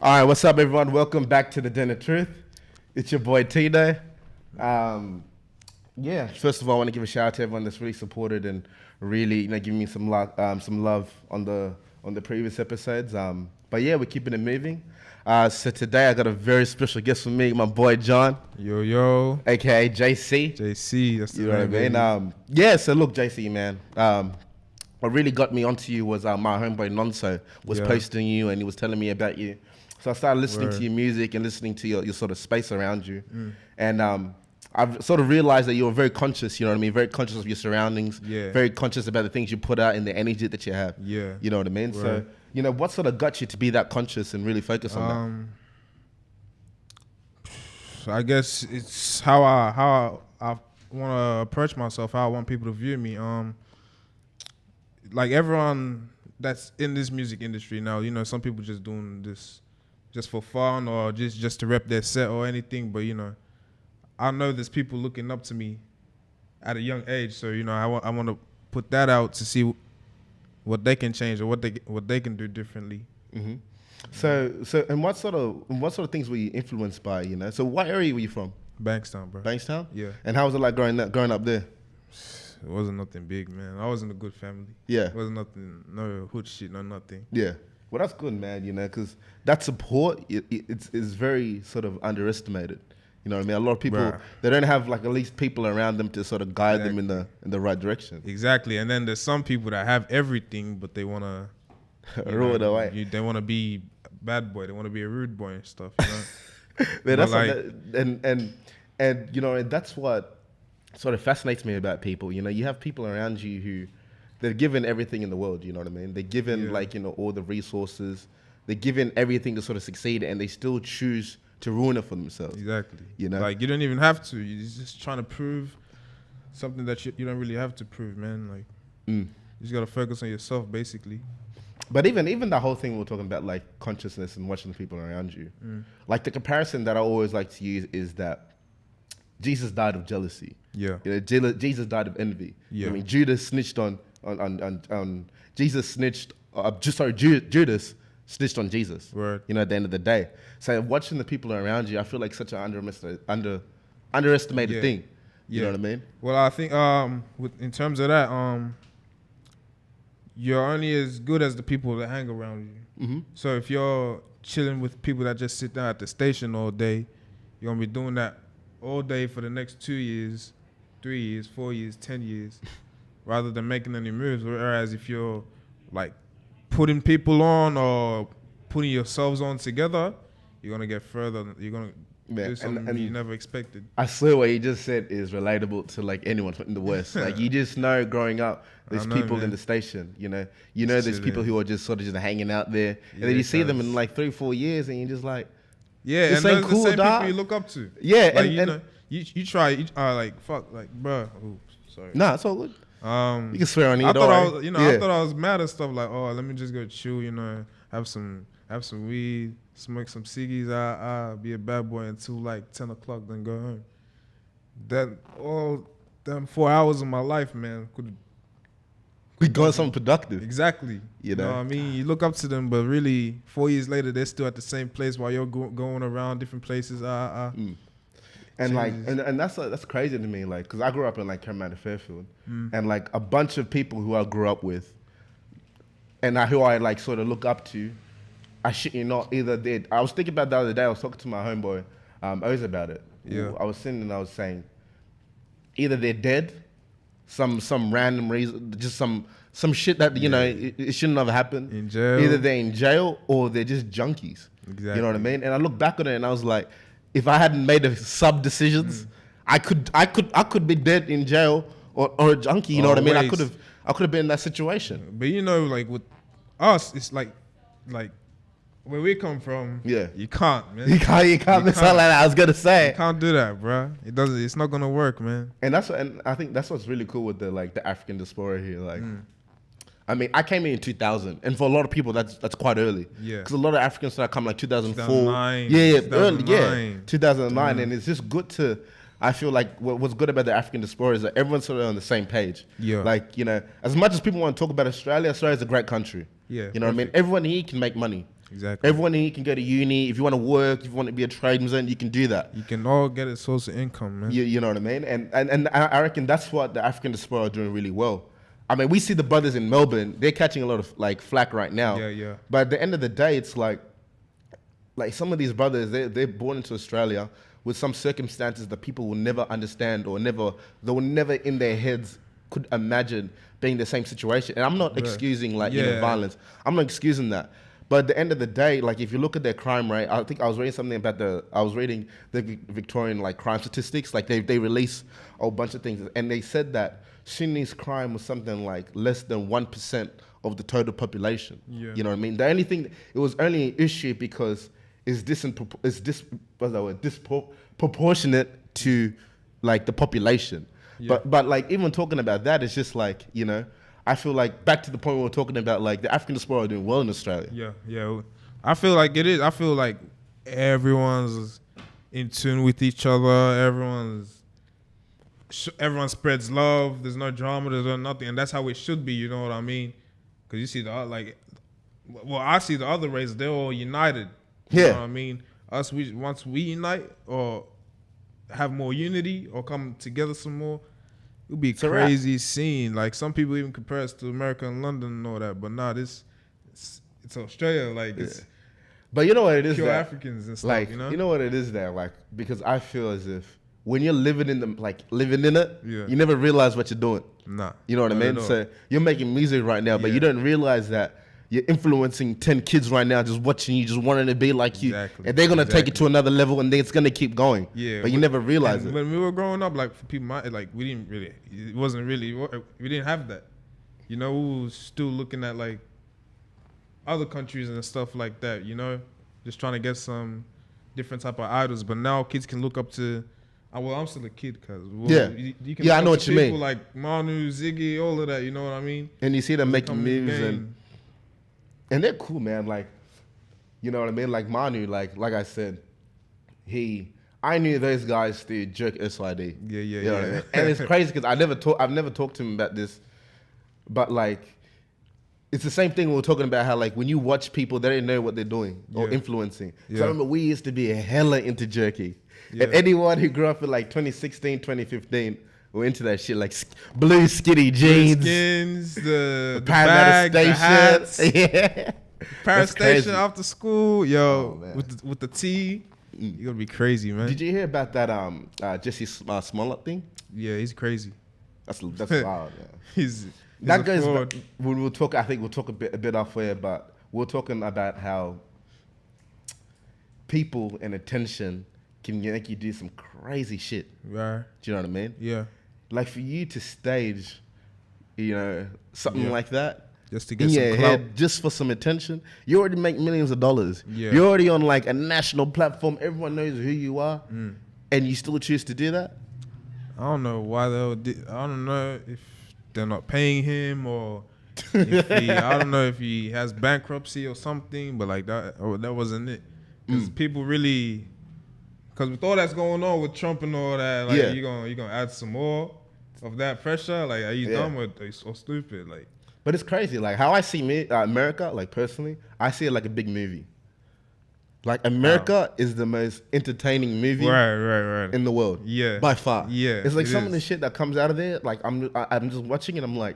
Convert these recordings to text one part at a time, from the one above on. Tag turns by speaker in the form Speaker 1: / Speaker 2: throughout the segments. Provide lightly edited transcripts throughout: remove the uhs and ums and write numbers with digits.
Speaker 1: All right, what's up, everyone? Welcome back to the DenofTruth. It's your boy Tino. First of all, I want to give a shout out to everyone that's really supported and really, giving me some love on the previous episodes. But yeah, we're keeping it moving. So today I got a very special guest for me, my boy John.
Speaker 2: Yo,
Speaker 1: aka JC.
Speaker 2: JC, that's the
Speaker 1: You know what I mean? So look, JC, man. What really got me onto you was my homeboy Nonso was posting you and he was telling me about you. So I started listening to your music and listening to your sort of space around you. And I've sort of realized that you're very conscious, you know what I mean? Very conscious of your surroundings.
Speaker 2: Yeah.
Speaker 1: Very conscious about the things you put out and the energy that you have.
Speaker 2: Yeah.
Speaker 1: You know what I mean? So, what sort of got you to be that conscious and really focus on
Speaker 2: that? I guess it's how I want to approach myself, how I want people to view me. Like everyone that's in this music industry now, some people just doing this just for fun or just to rep their set or anything. But, I know there's people looking up to me at a young age. So, I want to put that out to see what they can change or what they can do differently.
Speaker 1: Mm-hmm. So and what sort of things were you influenced by, So what area were you from?
Speaker 2: Bankstown, bro.
Speaker 1: Bankstown?
Speaker 2: Yeah.
Speaker 1: And how was it like growing up there?
Speaker 2: It wasn't nothing big, man. I was in a good family.
Speaker 1: Yeah.
Speaker 2: It wasn't nothing, no hood shit, no nothing.
Speaker 1: Yeah. Well, that's good, man, because that support is very sort of underestimated. You know what I mean? A lot of people, they don't have like at least people around them to sort of guide them in the right direction.
Speaker 2: Exactly. And then there's some people that have everything, but they want to
Speaker 1: rule it away.
Speaker 2: They want to be a bad boy. They want to be a rude boy and stuff.
Speaker 1: Man, that's and that's what sort of fascinates me about people. You have people around you who they're given everything in the world. You know what I mean? They're given all the resources. They're given everything to sort of succeed, and they still choose to ruin it for themselves.
Speaker 2: Exactly.
Speaker 1: Like
Speaker 2: you don't even have to. You're just trying to prove something that you don't really have to prove, man. Like you just gotta focus on yourself, basically.
Speaker 1: But even the whole thing we're talking about, like consciousness and watching the people around you, like the comparison that I always like to use is that Jesus died of jealousy.
Speaker 2: Yeah.
Speaker 1: Jesus died of envy.
Speaker 2: Yeah.
Speaker 1: I mean, Judas snitched on Jesus snitched. Judas snitched on Jesus.
Speaker 2: Word.
Speaker 1: At the end of the day. So watching the people around you, I feel like such an underestimated thing. You know what I mean?
Speaker 2: Well, I think in terms of that, you're only as good as the people that hang around you. Mm-hmm. So if you're chilling with people that just sit down at the station all day, you're gonna be doing that all day for the next 2 years, 3 years, 4 years, 10 years, rather than making any moves. Whereas if you're like putting people on or putting yourselves on together, you're gonna get further. You're gonna do something you never expected.
Speaker 1: I swear what you just said is relatable to like anyone in the West. Like you just know growing up, there's people in the station. There's people who are just sort of just hanging out there, and then you see them in like 3-4 years, and you're just like,
Speaker 2: this
Speaker 1: and
Speaker 2: ain't cool, the same people you look up to.
Speaker 1: Yeah,
Speaker 2: like, you try, like fuck, like bruh. Oops, sorry.
Speaker 1: Nah, it's all good. You can swear on
Speaker 2: I thought I was mad at stuff like, let me just go chill, have some weed, smoke some ciggies, I'll be a bad boy until like 10 o'clock, then go home. That all them 4 hours of my life, man, could
Speaker 1: be going something productive.
Speaker 2: Exactly. You know what I mean? You look up to them, but really 4 years later, they're still at the same place while you're going around different places.
Speaker 1: And like, and that's crazy to me, like, because I grew up in like Carolina Fairfield, and like a bunch of people who I grew up with, and who I like sort of look up to, I shit you not, either did. I was thinking about the other day. I was talking to my homeboy, Oz, about it.
Speaker 2: Yeah.
Speaker 1: I was sitting and I was saying, either they're dead, some random reason, just some shit that it shouldn't have happened.
Speaker 2: In jail.
Speaker 1: Either they're in jail or they're just junkies.
Speaker 2: Exactly.
Speaker 1: You know what I mean? And I look back on it and I was like, if I hadn't made the sub decisions, I could be dead in jail or a junkie. You know what I mean? I could have been in that situation.
Speaker 2: But like with us, it's like where we come from.
Speaker 1: Yeah,
Speaker 2: you can't, man.
Speaker 1: You can't miss out like that. I was gonna say
Speaker 2: you can't do that, bro. It's not gonna work, man.
Speaker 1: And I think that's what's really cool with the African diaspora here. Like, I mean, I came in 2000, and for a lot of people, that's quite early.
Speaker 2: Yeah.
Speaker 1: Because a lot of Africans started coming like 2004.
Speaker 2: 2009.
Speaker 1: Yeah,
Speaker 2: 2009.
Speaker 1: early. Yeah, 2009, and it's just good to. I feel like what's good about the African diaspora is that everyone's sort of on the same page.
Speaker 2: Yeah.
Speaker 1: Like, as much as people want to talk about Australia's a great country.
Speaker 2: Yeah.
Speaker 1: You know what I mean? Everyone here can make money.
Speaker 2: Exactly.
Speaker 1: Everyone in here can go to uni. If you want to work, if you want to be a tradesman, you can do that.
Speaker 2: You can all get a source of income, man.
Speaker 1: You know what I mean? And I reckon that's what the African diaspora are doing really well. I mean, we see the brothers in Melbourne, they're catching a lot of like flack right now.
Speaker 2: Yeah.
Speaker 1: But at the end of the day, it's like some of these brothers, they're born into Australia with some circumstances that people will never understand or they will never in their heads could imagine being the same situation. And I'm not excusing violence. I'm not excusing that. But at the end of the day, like if you look at their crime rate, I think I was reading something about the Victorian like crime statistics. Like they release a whole bunch of things, and they said that Sunnis crime was something like less than 1% of the total population.
Speaker 2: Yeah.
Speaker 1: You know what I mean? The only thing, it was only an issue because it's disproportionate to like the population.
Speaker 2: Yeah.
Speaker 1: But like even talking about that, it's just like, you know, I feel like back to the point we were talking about, like the African diaspora are doing well in Australia.
Speaker 2: Yeah. I feel like it is. I feel like everyone's in tune with each other. Everyone spreads love. There's no drama. There's no nothing, and that's how it should be. You know what I mean? Because you see I see the other races. They're all united. You know what I mean? Once we unite or have more unity or come together some more, it'll be a crazy scene. Like some people even compare us to America and London and all that, but nah, it's Australia. Like it's.
Speaker 1: But you know what it is?
Speaker 2: Pure Africans and stuff.
Speaker 1: Like
Speaker 2: you know
Speaker 1: what it is there. Like because I feel as if when you're living in it, you never realize what you're doing.
Speaker 2: Nah.
Speaker 1: You know what I mean? So you're making music right now, but you don't realize that you're influencing 10 kids right now just watching you, just wanting to be like you.
Speaker 2: Exactly.
Speaker 1: And they're going to take it to another level and then it's going to keep going.
Speaker 2: Yeah.
Speaker 1: But you never realize it.
Speaker 2: When we were growing up, like for people, we didn't have that. You know, we was still looking at like other countries and stuff like that, you know, just trying to get some different type of idols. But now kids can look up to, I'm still a kid, cause you can
Speaker 1: I know what you mean.
Speaker 2: People like Manu, Ziggy, all of that. You know what I mean?
Speaker 1: And you see them making moves and they're cool, man. Like, you know what I mean? Like Manu, like I said, I knew those guys through Jerk SYD.
Speaker 2: Yeah.
Speaker 1: You know what I mean? And it's crazy because I've never talked to him about this, but like, it's the same thing we were talking about how like when you watch people, they don't know what they're doing or influencing. So I remember we used to be hella into jerky. Yeah. And anyone who grew up in like 2016, 2015, we're into that shit, like blue skinny jeans,
Speaker 2: the
Speaker 1: bag,
Speaker 2: the hats,
Speaker 1: yeah.
Speaker 2: Paris Station after school, with the tea, you're gonna be crazy, man.
Speaker 1: Did you hear about that Jesse Smollett thing?
Speaker 2: Yeah, he's crazy.
Speaker 1: That's wild. Yeah.
Speaker 2: he's
Speaker 1: that goes. We'll talk. I think we'll talk a bit off air, but we're talking about how people and attention can make you do some crazy shit.
Speaker 2: Right.
Speaker 1: Do you know what I mean?
Speaker 2: Yeah.
Speaker 1: Like for you to stage, you know, something like that.
Speaker 2: Just to get
Speaker 1: in
Speaker 2: some
Speaker 1: your
Speaker 2: clout.
Speaker 1: head, just for some attention. You already make millions of dollars.
Speaker 2: Yeah.
Speaker 1: You're already on like a national platform. Everyone knows who you are. And you still choose to do that?
Speaker 2: I don't know why I don't know if they're not paying him or if I don't know if he has bankruptcy or something, but like that wasn't it. Because people really, because with all that's going on with Trump and all that, like you're gonna add some more of that pressure. Like, are you dumb or are you so stupid? Like,
Speaker 1: but it's crazy. Like how I see America, like personally, I see it like a big movie. Like America is the most entertaining movie in the world.
Speaker 2: Yeah.
Speaker 1: By far.
Speaker 2: Yeah.
Speaker 1: It's like some of the shit that comes out of there, like I'm just watching it, I'm like,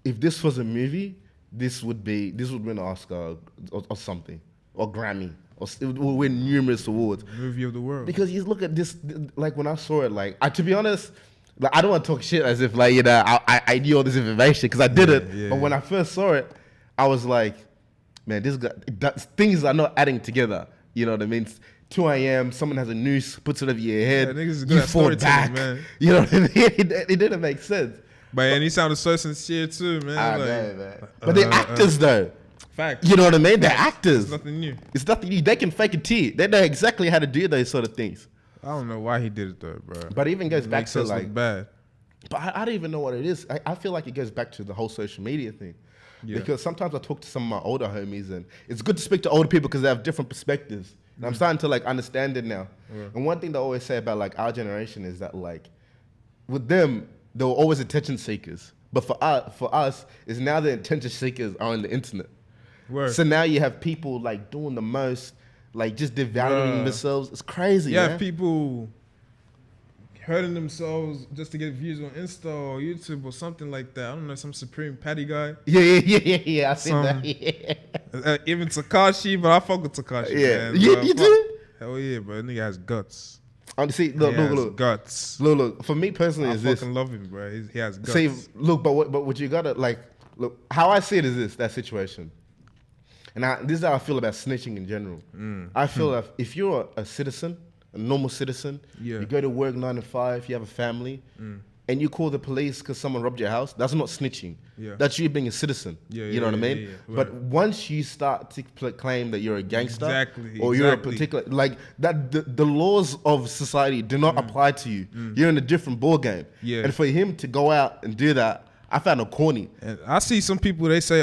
Speaker 1: if this was a movie, this would win an Oscar or something. Or Grammy. Or it would win numerous awards.
Speaker 2: Movie of the world.
Speaker 1: Because you look at this, like when I saw it, like to be honest, like I don't want to talk shit as if like, you know, I knew all this information because I didn't.
Speaker 2: Yeah.
Speaker 1: But when I first saw it, I was like, man, this guy, things are not adding together. You know what I mean? 2 a.m., someone has a noose, puts it over your head, you fall back. Man. You know what I mean? It didn't make sense.
Speaker 2: And he sounded so sincere too, man.
Speaker 1: I know, man. But they're actors though.
Speaker 2: Fact.
Speaker 1: You know what I mean? They're actors.
Speaker 2: It's nothing new.
Speaker 1: It's nothing new. They can fake a tear. They know exactly how to do those sort of things.
Speaker 2: I don't know why he did it though, bro.
Speaker 1: But it even goes back to like
Speaker 2: bad.
Speaker 1: But I don't even know what it is. I feel like it goes back to the whole social media thing. Yeah. Because sometimes I talk to some of my older homies and it's good to speak to older people because they have different perspectives. And I'm starting to like understand it now. Yeah. And one thing they always say about like our generation is that like with them, they were always attention seekers. But for us, is now the attention seekers are on the internet.
Speaker 2: Word.
Speaker 1: So now you have people like doing the most, like just devaluing themselves. It's crazy.
Speaker 2: Yeah,
Speaker 1: man.
Speaker 2: people hurting themselves just to get views on Insta or YouTube or something like that. I don't know, some Supreme Patty guy.
Speaker 1: Yeah. I seen that. Yeah.
Speaker 2: Even Takashi, but I fuck with Takashi.
Speaker 1: Yeah,
Speaker 2: Man,
Speaker 1: you do.
Speaker 2: Hell yeah, bro. That nigga has guts.
Speaker 1: See, look.
Speaker 2: Guts.
Speaker 1: Look. For me personally,
Speaker 2: I
Speaker 1: is this.
Speaker 2: fucking love him, bro. He has guts.
Speaker 1: See, look, but what you gotta like, look. How I see it is that situation, and this is how I feel about snitching in general. I feel that if you're a citizen, a normal citizen, you go to work 9 to 5, you have a family, and you call the police because someone robbed your house, that's not snitching.
Speaker 2: Yeah.
Speaker 1: That's you being a citizen. You know what I mean?
Speaker 2: Yeah.
Speaker 1: But once you start to claim that you're a gangster,
Speaker 2: Exactly.
Speaker 1: you're a particular, like that, the laws of society do not apply to you. You're in a different ball game.
Speaker 2: Yeah.
Speaker 1: And for him to go out and do that, I found it corny.
Speaker 2: And I see some people, they say,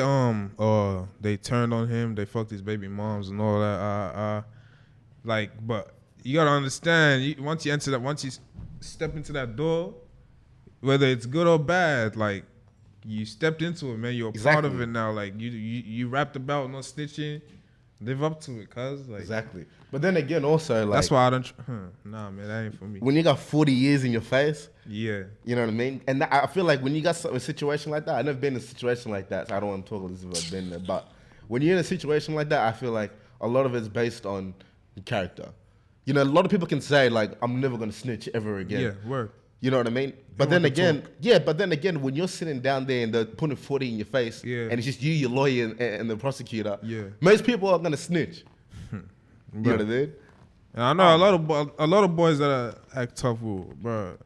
Speaker 2: they turned on him, they fucked his baby moms and all that. But you gotta understand, once you step into that door, whether it's good or bad, like you stepped into it, man. You're a part of it now. Like you rapped about no snitching, live up to it, cuz like
Speaker 1: Exactly. But then again, also like
Speaker 2: that's why I don't. Nah, man, that ain't for me.
Speaker 1: When you got 40 years in your face,
Speaker 2: Yeah,
Speaker 1: you know what I mean. And I feel like when you got a situation like that, I've never been in a situation like that, so I don't want to talk as if I've been there. But when you're in a situation like that, I feel like a lot of it's based on the character. You know, a lot of people can say like, "I'm never gonna snitch ever again."
Speaker 2: yeah, word.
Speaker 1: You know what I mean? But then again, when you're sitting down there and they're putting 40 in your face, and it's just you, your lawyer, and the prosecutor, most people are gonna snitch. You know what I mean?
Speaker 2: And I know a lot of boys that act tough, bro.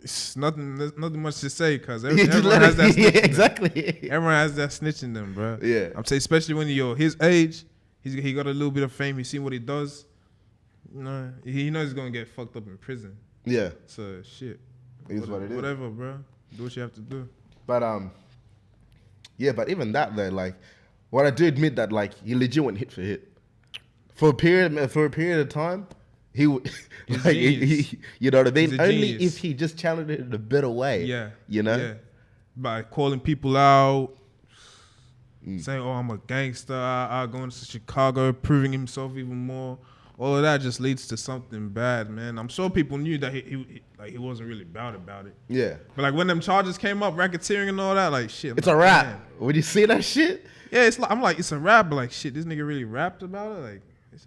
Speaker 2: It's nothing much to say because everyone has that snitch.
Speaker 1: Exactly.
Speaker 2: Everyone has that snitch in them, bro.
Speaker 1: Yeah.
Speaker 2: I'm saying, especially when you're his age, he got a little bit of fame. He's seen what he does. You know, he knows he's gonna get fucked up in prison.
Speaker 1: Yeah.
Speaker 2: So shit.
Speaker 1: It is what it is.
Speaker 2: Whatever, bro. Do what you have to do.
Speaker 1: But but even that though, like, what I do admit that like he legit went hit for hit. For a period of time, he would like he, you know what I mean? Only if he just channeled it in a better way.
Speaker 2: Yeah.
Speaker 1: You know?
Speaker 2: Yeah. By calling people out, saying, "Oh, I'm a gangster. I go into Chicago, proving himself even more." All of that just leads to something bad, man. I'm sure people knew that he wasn't really about it.
Speaker 1: Yeah.
Speaker 2: But like when them charges came up, racketeering and all that, like shit.
Speaker 1: It's a rap. When you see that shit,
Speaker 2: yeah, it's like I'm like it's a rap, but like shit, this nigga really rapped about it. Like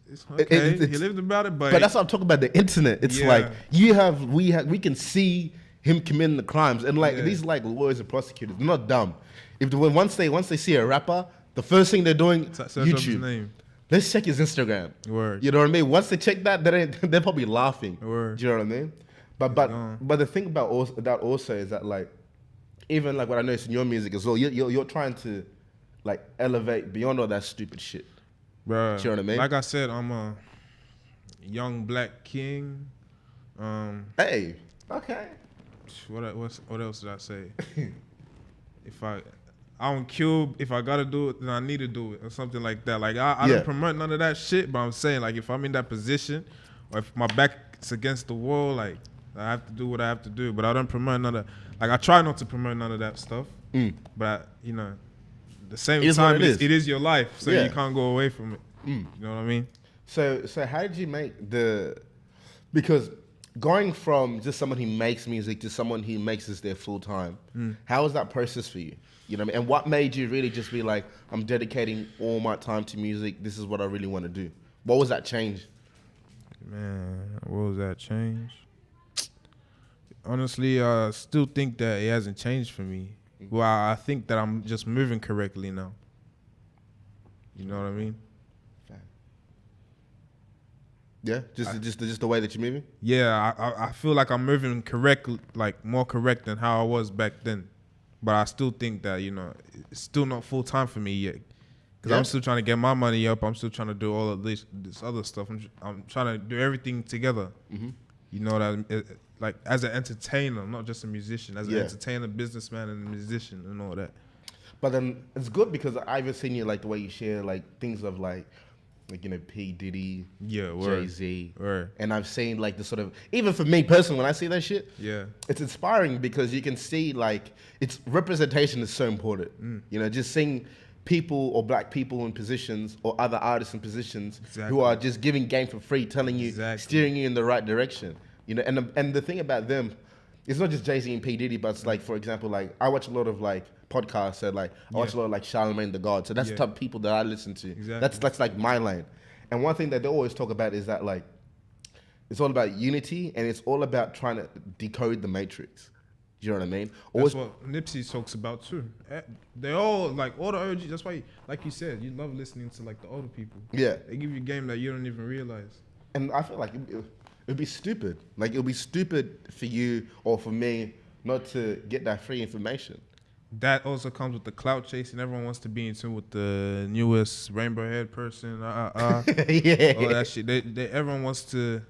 Speaker 2: it's okay. He lived about it, but
Speaker 1: that's what I'm talking about. The internet. It's like we can see him committing the crimes, and like these like lawyers and prosecutors, they're not dumb. Once they see a rapper, the first thing they're doing YouTube.
Speaker 2: His name.
Speaker 1: Let's check his Instagram.
Speaker 2: Word.
Speaker 1: You know what I mean? Once they check that, they're probably laughing.
Speaker 2: Word.
Speaker 1: Do you know what I mean? But the thing about that also is that like, even like what I noticed in your music as well, you're trying to like elevate beyond all that stupid shit.
Speaker 2: Bro,
Speaker 1: do you know what I mean?
Speaker 2: Like I said, I'm a young black king.
Speaker 1: Hey, okay.
Speaker 2: What else did I say? If I don't kill, if I gotta do it, then I need to do it or something like that. Like I don't promote none of that shit, but I'm saying like if I'm in that position or if my back's against the wall, like I have to do what I have to do. But I don't promote none of like I try not to promote none of that stuff. But you know, the same time it is your life, so you can't go away from it. You know what I mean?
Speaker 1: So how did you make because going from just someone who makes music to someone who makes this their full time, how was that process for you? You know what I mean? And what made you really just be like, I'm dedicating all my time to music. This is what I really want to do. What was that change?
Speaker 2: Man, what was that change? Honestly, I still think that it hasn't changed for me. Well, I think that I'm just moving correctly now. You know what I mean?
Speaker 1: Yeah, just the way that you're moving.
Speaker 2: Yeah, I feel like I'm moving correctly, like more correct than how I was back then. But I still think that, you know, it's still not full time for me yet. Because I'm still trying to get my money up. I'm still trying to do all of this other stuff. I'm trying to do everything together. You know that, like as an entertainer, not just a musician. As an entertainer, businessman, and a musician, and all that.
Speaker 1: But then it's good because I've seen you like the way you share like things of like you know P Diddy, Jay-Z, and I've seen like the sort of, even for me personally when I see that shit, it's inspiring because you can see like its representation is so important. You know, just seeing people or black people in positions or other artists in positions
Speaker 2: Exactly.
Speaker 1: who are just giving game for free, telling you,
Speaker 2: Exactly.
Speaker 1: steering you in the right direction. You know, and the thing about them, it's not just Jay-Z and P. Diddy, but it's like, for example, like I watch a lot of like podcasts and like I watch a lot of like Charlemagne the God. So that's the type of people that I listen to.
Speaker 2: Exactly.
Speaker 1: That's like my lane. And one thing that they always talk about is that like it's all about unity and it's all about trying to decode the matrix. Do you know what I mean?
Speaker 2: That's what Nipsey talks about too. They all like all the OG. That's why, like you said, you love listening to like the older people.
Speaker 1: Yeah,
Speaker 2: they give you game that you don't even realize.
Speaker 1: And I feel like it'd be stupid. Like it'd be stupid for you or for me not to get that free information.
Speaker 2: That also comes with the clout chasing. Everyone wants to be in tune with the newest rainbow head person.
Speaker 1: Yeah,
Speaker 2: all that shit. Everyone wants to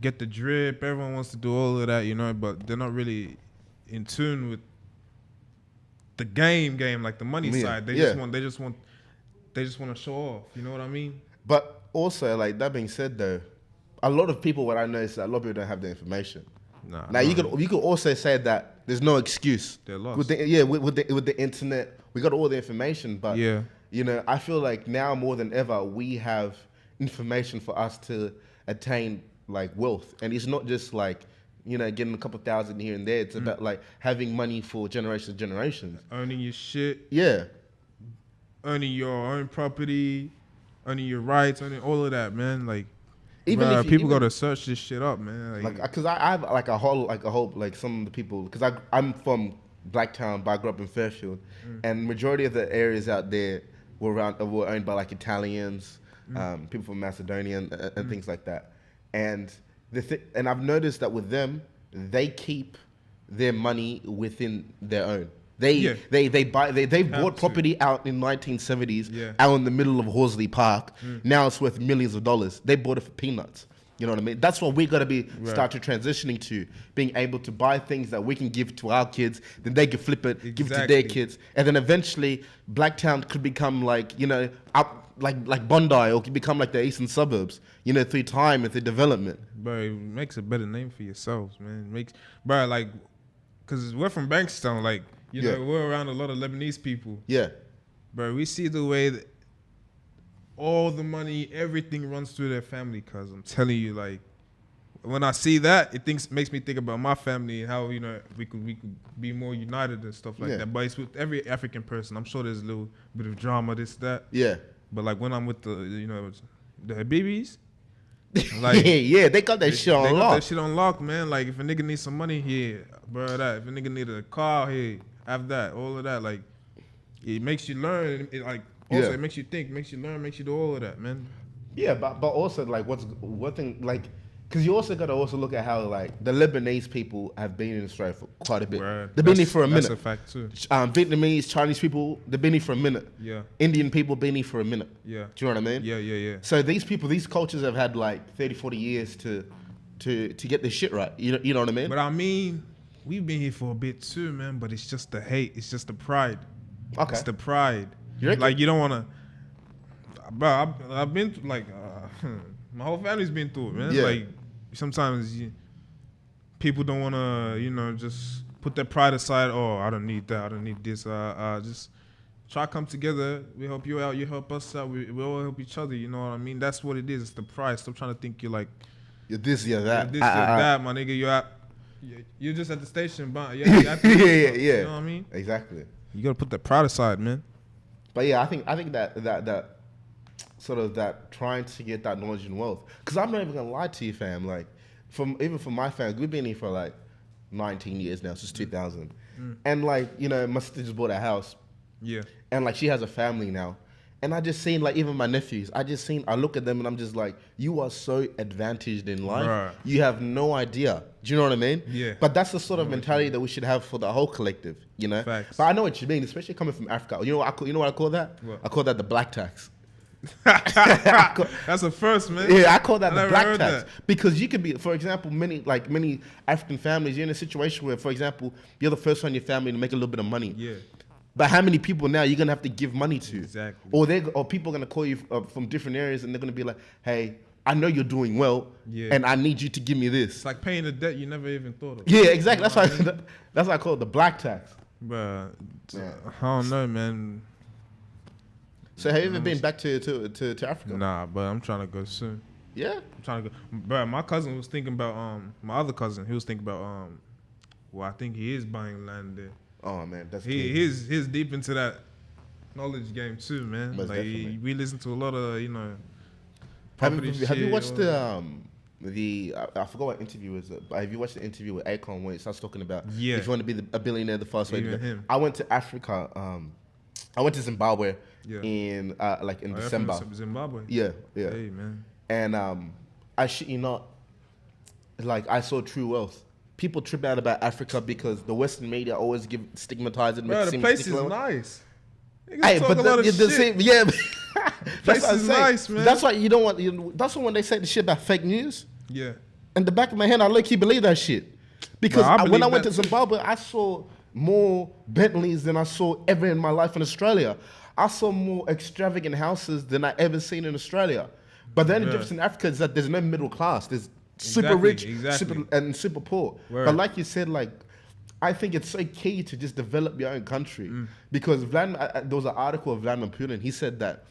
Speaker 2: get the drip. Everyone wants to do all of that, you know, but they're not really in tune with the game, like the money side. They just want to show off. You know what I mean?
Speaker 1: But also, like that being said, though, a lot of people, what I know is that a lot of people don't have the information. Now you could also say that there's no excuse.
Speaker 2: They're lost.
Speaker 1: With the internet, we got all the information, but you know, I feel like now more than ever we have information for us to attain like wealth, and it's not just like, you know, getting a couple thousand here and there. It's about like having money for generations.
Speaker 2: Owning your shit.
Speaker 1: Yeah.
Speaker 2: Owning your own property, owning your rights, owning all of that, man. Like,
Speaker 1: even
Speaker 2: people gotta search this shit up, man.
Speaker 1: Like, cause I have like a whole like some of the people, cause I'm from Blacktown, but I grew up in Fairfield, and majority of the areas out there were owned by like Italians, people from Macedonia and things like that. And and I've noticed that with them, they keep their money within their own. They bought property out in 1970s out in the middle of Horsley Park. Now it's worth millions of dollars. They bought it for peanuts. You know what I mean? That's what we got to start to transitioning to, being able to buy things that we can give to our kids, then they can flip it, give it to their kids, and then eventually Blacktown could become like, you know, like Bondi, or could become like the eastern suburbs, you know, through time and through development.
Speaker 2: Bro, it makes a better name for yourselves, man. Bro, like, cause we're from Bankstown, like, you know, we're around a lot of Lebanese people. Yeah. Bro, we see the way that all the money, everything runs through their family, cuz I'm telling you, like, when I see that, makes me think about my family and how, you know, we could be more united and stuff like that. But it's with every African person. I'm sure there's a little bit of drama, this, that. Yeah. But like when I'm with the, you know, the Habibis, like they got that shit on lock. They got that shit on lock, man. Like if a nigga needs some money here, bro, that. If a nigga need a car here, have that, all of that. Like it makes you learn. It makes you think, makes you learn, makes you do all of that, man. Yeah, but also like one thing, like, because you also got to also look at how like the Lebanese people have been in Australia for quite a bit. Right. They've been here for a minute. That's a fact too. Vietnamese, Chinese people, they've been here for a minute. Yeah. Indian people been here for a minute. Yeah. Do you know what I mean? Yeah. So these people, these cultures have had like 30, 40 years to get this shit right. You know what I mean? But I mean, we've been here for a bit too, man. But it's just the hate. It's just the pride. Okay. It's the pride. Like you don't want to. Bro, I've been through, like my whole family's been through it, man. Yeah. Like sometimes people don't want to, you know, just put their pride aside. Oh, I don't need that. I don't need this. Just try to come together. We help you out. You help us out. We all help each other. You know what I mean? That's what it is. It's the pride. Stop trying to think you're like you're this, you're that. You're this, you're that, my nigga. You're just at the station, but yeah. You know what I mean? Exactly. You gotta put that pride aside, man.
Speaker 1: But yeah, I think that sort of that trying to get that knowledge and wealth. Because I'm not even gonna lie to you, fam. Like, even from my family, we've been here for like 19 years now, since 2000. And like, you know, my sister just bought a house. Yeah. And like, she has a family now. And I just seen like, even my nephews, I look at them and I'm just like, you are so advantaged in life. Right. You have no idea. Do you know what I mean? Yeah. But that's the sort of mentality that we should have for the whole collective, you know? Facts. But I know what you mean, especially coming from Africa. You know what I call that? What? I call that the black tax.
Speaker 2: That's a first, man.
Speaker 1: Yeah, I call that the black tax. Because you could be, for example, many African families, you're in a situation where, for example, you're the first one in your family to make a little bit of money. Yeah. But how many people now you're gonna have to give money to? Exactly. Or people are gonna call you from different areas and they're gonna be like, hey, I know you're doing well, and I need you to give me this.
Speaker 2: It's like paying a debt you never even thought of.
Speaker 1: Yeah, exactly. That's why I call it the black tax.
Speaker 2: But I don't know, man.
Speaker 1: So have you ever been back to Africa?
Speaker 2: Nah, but I'm trying to go soon.
Speaker 1: Yeah.
Speaker 2: I'm trying to go. But my cousin was thinking about my other cousin. He was thinking about well, I think he is buying land there.
Speaker 1: Oh man, that's
Speaker 2: he's deep into that knowledge game too, man.
Speaker 1: Most definitely.
Speaker 2: We listen to a lot of
Speaker 1: Have you watched I forgot what interview is it, but have you watched the interview with Akon when it starts talking about if you want to be a billionaire the fast way to go? I went to Africa. I went to Zimbabwe in December.
Speaker 2: Zimbabwe.
Speaker 1: Yeah.
Speaker 2: Hey man.
Speaker 1: And I shit you not, like I saw true wealth. People trip out about Africa because the Western media always stigmatize it.
Speaker 2: Bro, the place is nice.
Speaker 1: Hey, but the same, yeah.
Speaker 2: Place is nice, man.
Speaker 1: That's why you don't want. That's why when they say the shit about fake news.
Speaker 2: Yeah.
Speaker 1: In the back of my head, I low-key believe that shit because when I went to Zimbabwe, I saw more Bentleys than I saw ever in my life in Australia. I saw more extravagant houses than I ever seen in Australia. But the only difference in Africa is that there's no middle class. There's super rich, super poor. Word. But like you said, like I think it's so key to just develop your own country because there was an article of Vladimir Putin. He said that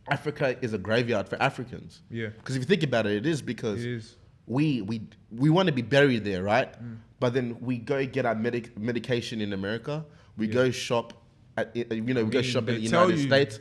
Speaker 1: Africa is a graveyard for Africans. Yeah. Because if you think about it, it is because we want to be buried there, right? But then we go get our medication in America. We go shop we go shop in the United States.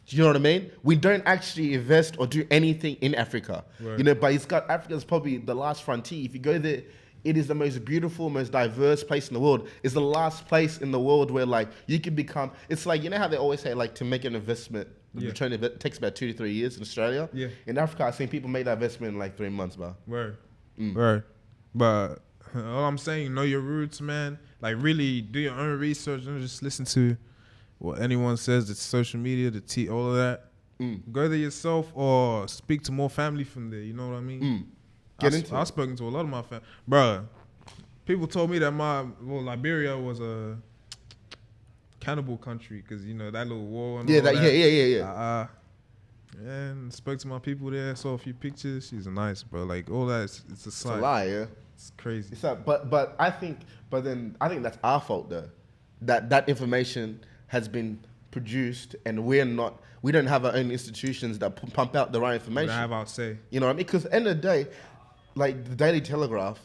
Speaker 1: Do you know what I mean? We don't actually invest or do anything in Africa. Right. But Africa's probably the last frontier. If you go there, it is the most beautiful, most diverse place in the world. It's the last place in the world where like you can become. It's like, you know how they always say like to make an investment, the return of it takes about 2 to 3 years in Australia. Yeah. In Africa, I've seen people make that investment in like 3 months, bro.
Speaker 2: Word. Word. But all I'm saying, know your roots, man. Like really do your own research and just listen to what anyone says, the social media, all of that. Go there yourself or speak to more family from there. You know what I mean? I've spoken to a lot of my family. Bruh, people told me that Liberia was a cannibal country because, you know, that little war and all that. Yeah. And spoke to my people there, saw a few pictures. She's nice, bro. Like, all that, it's a sight.
Speaker 1: It's a lie, yeah.
Speaker 2: It's crazy.
Speaker 1: But I think that's our fault, though. That information has been produced and we don't have our own institutions that pump out the right information.
Speaker 2: We don't have our say.
Speaker 1: You know what I mean? Because at the end of the day, like the Daily Telegraph,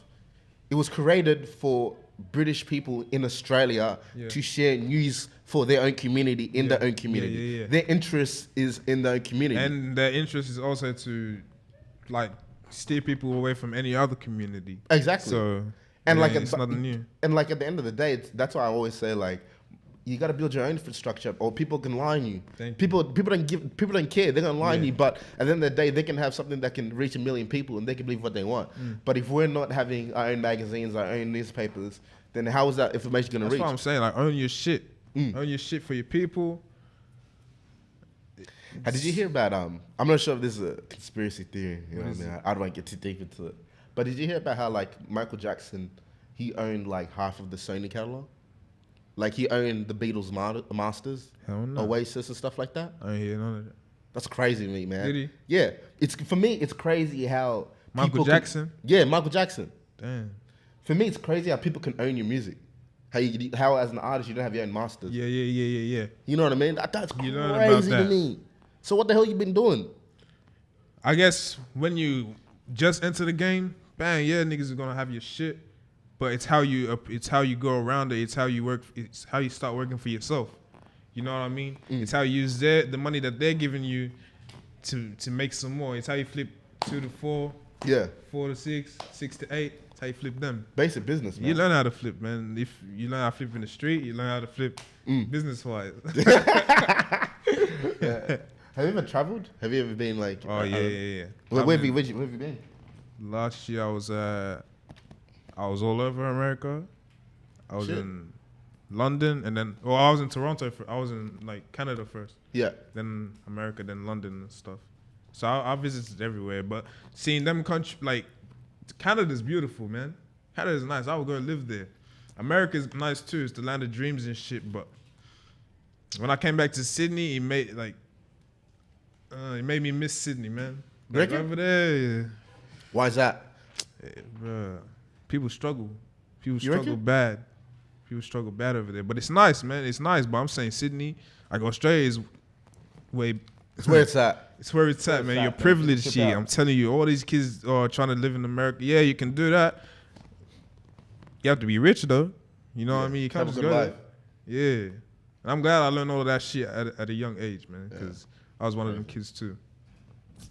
Speaker 1: it was created for British people in Australia to share news for their own community in their own community. Their interest is in their own community. And
Speaker 2: their interest is also to like steer people away from any other community.
Speaker 1: Exactly.
Speaker 2: So it's nothing new.
Speaker 1: And like at the end of the day, that's why I always say like, you got to build your own infrastructure, or people can lie on you. People don't care. They're gonna lie on you, but at the end of the day, they can have something that can reach 1 million people, and they can believe what they want. But if we're not having our own magazines, our own newspapers, then how is that information gonna reach?
Speaker 2: That's what I'm saying. Like, own your shit. Own your shit for your people.
Speaker 1: Did you hear about I'm not sure if this is a conspiracy theory. You know what I mean? I don't want to get too deep into it. But did you hear about how like Michael Jackson, he owned like half of the Sony catalog? Like he owned the Beatles masters, Oasis and stuff like that.
Speaker 2: I ain't hear none of that.
Speaker 1: That's crazy to me, man.
Speaker 2: Did he?
Speaker 1: Yeah. For me, it's crazy how
Speaker 2: Michael Jackson?
Speaker 1: Michael Jackson.
Speaker 2: Damn.
Speaker 1: For me, it's crazy how people can own your music. How as an artist you don't have your own masters.
Speaker 2: Yeah.
Speaker 1: You know what I mean? That's crazy to me. So what the hell you been doing?
Speaker 2: I guess when you just enter the game, bang, niggas is gonna have your shit. But it's how you go around it. It's how you work. It's how you start working for yourself. You know what I mean? It's how you use the money that they're giving you to make some more. It's how you flip 2 to 4, 4 to 6, 6 to 8. It's how you flip them.
Speaker 1: Basic business, man.
Speaker 2: You learn how to flip, man. If you learn how to flip in the street, you learn how to flip business-wise.
Speaker 1: Have you ever traveled? Have you ever been like?
Speaker 2: Oh yeah.
Speaker 1: Where have you been?
Speaker 2: Last year I was all over America. I was in London and then, I was in Toronto. I was in like Canada first. Yeah. Then America, then London and stuff. So I visited everywhere, but seeing them like Canada's beautiful, man. Canada's nice. I would go live there. America's nice too. It's the land of dreams and shit. But when I came back to Sydney, it made me miss Sydney, man. Like over there.
Speaker 1: Why is that?
Speaker 2: Bruh. People struggle. People struggle bad. People struggle bad over there. But it's nice, man. It's nice. But I'm saying Sydney, like Australia is way.
Speaker 1: It's where it's at.
Speaker 2: It's where it's at, man. You're privileged shit. I'm telling you, all these kids are trying to live in America. Yeah, you can do that. You have to be rich though. You know what I mean? You can't just go there. Yeah. And I'm glad I learned all of that shit at a young age, man, because I was one of them kids too.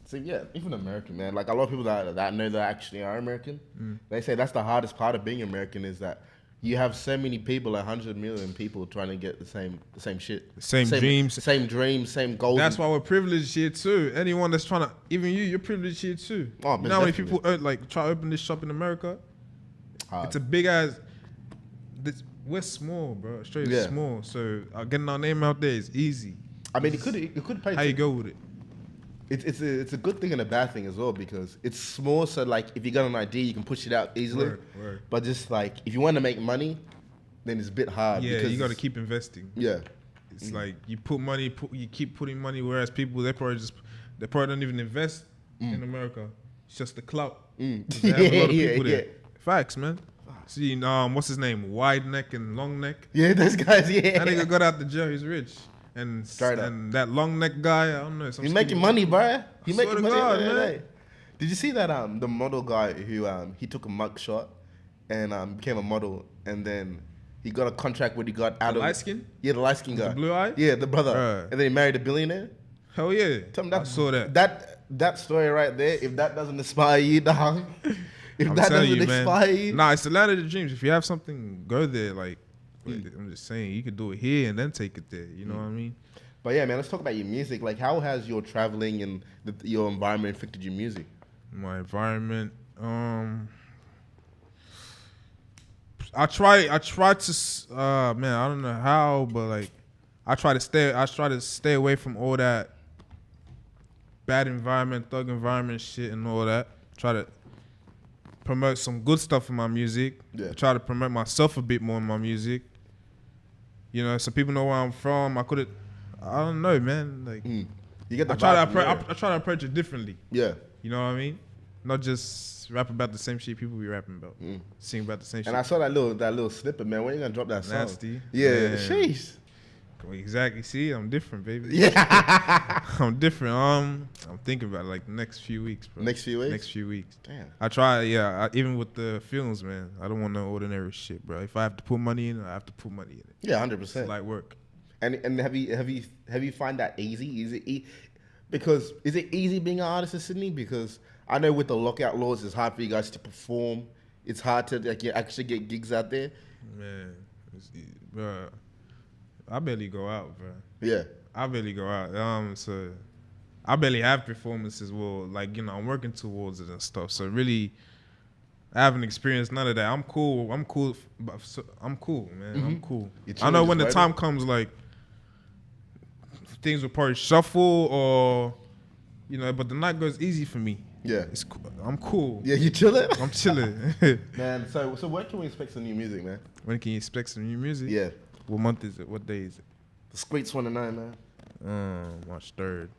Speaker 1: So yeah, even American, man. Like a lot of people that know that actually are American, they say that's the hardest part of being American is that you have so many people, 100 million people trying to get the same shit.
Speaker 2: Same dreams.
Speaker 1: Same dreams, same goals.
Speaker 2: That's why we're privileged here too. Anyone that's trying to, even you're privileged here too.
Speaker 1: Oh,
Speaker 2: you know how many people like try to open this shop in America? It's a big ass. We're small, bro. Straight small. So getting our name out there is easy.
Speaker 1: I mean, it could pay.
Speaker 2: How you go with it?
Speaker 1: It's a good thing and a bad thing as well because it's small. So like, if you got an idea, you can push it out easily.
Speaker 2: Word.
Speaker 1: But just like, if you want to make money, then it's a bit hard.
Speaker 2: Yeah,
Speaker 1: because
Speaker 2: you got to keep investing.
Speaker 1: Yeah.
Speaker 2: It's like you put money, you keep putting money. Whereas people, they probably don't even invest in America. It's just the clout. They have a lot of people there. Facts, man. See, what's his name? Wide neck and long neck.
Speaker 1: Yeah, those guys. Yeah.
Speaker 2: That nigga got out the jail. He's rich. And that long neck guy, I don't know.
Speaker 1: He's making money, bro. He's making money. Man. Did you see that the model guy who he took a mug shot and became a model and then he got a contract where he got out of
Speaker 2: light skin?
Speaker 1: Yeah, the light skin guy.
Speaker 2: The blue eye?
Speaker 1: Yeah, the brother. And then he married a billionaire.
Speaker 2: Hell yeah.
Speaker 1: Tell me
Speaker 2: I saw that.
Speaker 1: That story right there, if that doesn't inspire you, dog. If that doesn't inspire you.
Speaker 2: Nah, it's the land of the dreams. If you have something, go there. Like, I'm just saying, you could do it here and then take it there. You know what I mean?
Speaker 1: But yeah, man, let's talk about your music. Like, how has your traveling and your environment affected your music?
Speaker 2: My environment, I try to, man, I don't know how, but like, I try to stay away from all that bad environment, thug environment shit and all that. Try to promote some good stuff in my music. Yeah. Try to promote myself a bit more in my music. You know, so people know where I'm from. I don't know, man. Like,
Speaker 1: you get the
Speaker 2: I try to approach it differently.
Speaker 1: Yeah.
Speaker 2: You know what I mean? Not just rap about the same shit people be rapping about. Sing about the same shit.
Speaker 1: And I saw that little snippet, man. When are you gonna drop that song?
Speaker 2: Nasty.
Speaker 1: Yeah. Sheesh.
Speaker 2: Exactly. See, I'm different, baby.
Speaker 1: Yeah.
Speaker 2: I'm different. I'm thinking about it, like next few weeks, bro.
Speaker 1: Next few weeks?
Speaker 2: Next few weeks.
Speaker 1: Damn.
Speaker 2: I try, even with the films, man. I don't want no ordinary shit, bro. If I have to put money in it, I have to put money in it.
Speaker 1: Yeah, 100%.
Speaker 2: It's light work.
Speaker 1: And have you find that easy? Because is it easy being an artist in Sydney? Because I know with the lockout laws, it's hard for you guys to perform. It's hard to actually get gigs out there.
Speaker 2: Man, bro, I barely go out, bro.
Speaker 1: Yeah,
Speaker 2: I barely go out. So I barely have performances. Well, like I'm working towards it and stuff. So really, I haven't experienced none of that. I'm cool. I'm cool, man. I'm cool. I know when the time comes, like things will probably shuffle or but the night goes easy for me.
Speaker 1: Yeah,
Speaker 2: it's cool. I'm cool.
Speaker 1: Yeah, you chilling?
Speaker 2: I'm chilling.
Speaker 1: Man, so when can we expect some new music, man?
Speaker 2: When can you expect some new music?
Speaker 1: Yeah.
Speaker 2: What month is it? What day is it?
Speaker 1: The Squeaks 29, man.
Speaker 2: March 3rd.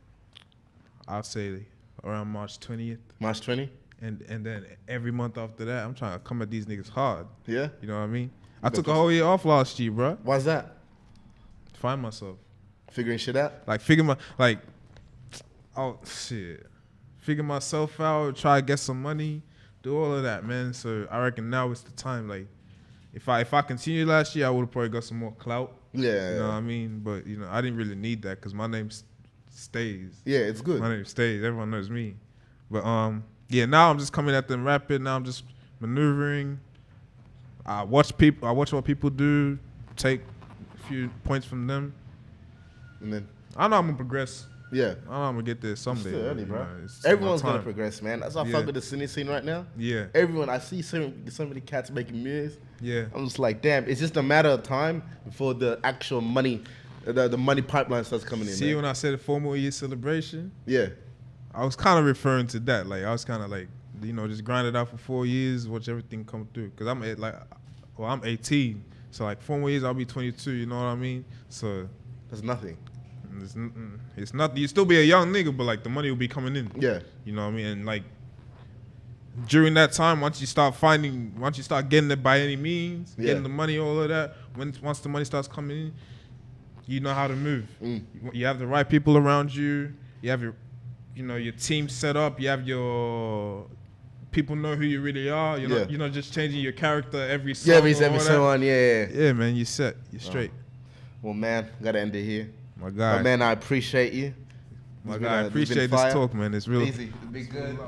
Speaker 2: I'll say around March 20th.
Speaker 1: March 20?
Speaker 2: And then every month after that, I'm trying to come at these niggas hard.
Speaker 1: Yeah?
Speaker 2: You know what I mean? I took a whole year off last year, bro.
Speaker 1: Why's that?
Speaker 2: Find myself.
Speaker 1: Figuring shit out?
Speaker 2: Figure myself out, try to get some money, do all of that, man. So I reckon now is the time. Like, if I continued last year, I would have probably got some more clout.
Speaker 1: Yeah.
Speaker 2: You know what I mean? But, I didn't really need that because my name stays.
Speaker 1: Yeah, it's good.
Speaker 2: My name stays. Everyone knows me. But, now I'm just coming at them rapid. Now I'm just maneuvering. I watch what people do, take a few points from them.
Speaker 1: And then
Speaker 2: I know I'm going to progress.
Speaker 1: Yeah.
Speaker 2: I know I'm going to get there someday.
Speaker 1: It's still early, bro. Everyone's going to progress, man. That's why I fuck with the Sydney scene right now.
Speaker 2: Yeah.
Speaker 1: Everyone, I see so many cats making moves.
Speaker 2: Yeah.
Speaker 1: I'm just like, damn, it's just a matter of time before the actual money, the money pipeline starts coming in.
Speaker 2: See, when I said a 4 more year celebration?
Speaker 1: Yeah.
Speaker 2: I was kind of referring to that. Like, I was kind of like, just grind it out for 4 years, watch everything come through. Because I'm 18. So, 4 more years, I'll be 22, you know what I mean? So.
Speaker 1: That's nothing.
Speaker 2: It's not. You still be a young nigga, but the money will be coming in.
Speaker 1: Yeah.
Speaker 2: You know what I mean? And during that time, once you start getting it by any means, getting the money, all of that. Once the money starts coming in, you know how to move. You have the right people around you. You have your, your team set up. You have your people know who you really are. You're not just changing your character every song.
Speaker 1: Every song,
Speaker 2: Yeah, man, you're set. You're straight.
Speaker 1: Well, man, gotta end it here.
Speaker 2: My guy.
Speaker 1: But man, I appreciate you.
Speaker 2: My guy, I appreciate this talk, man. It's real.
Speaker 1: Easy. It's been good.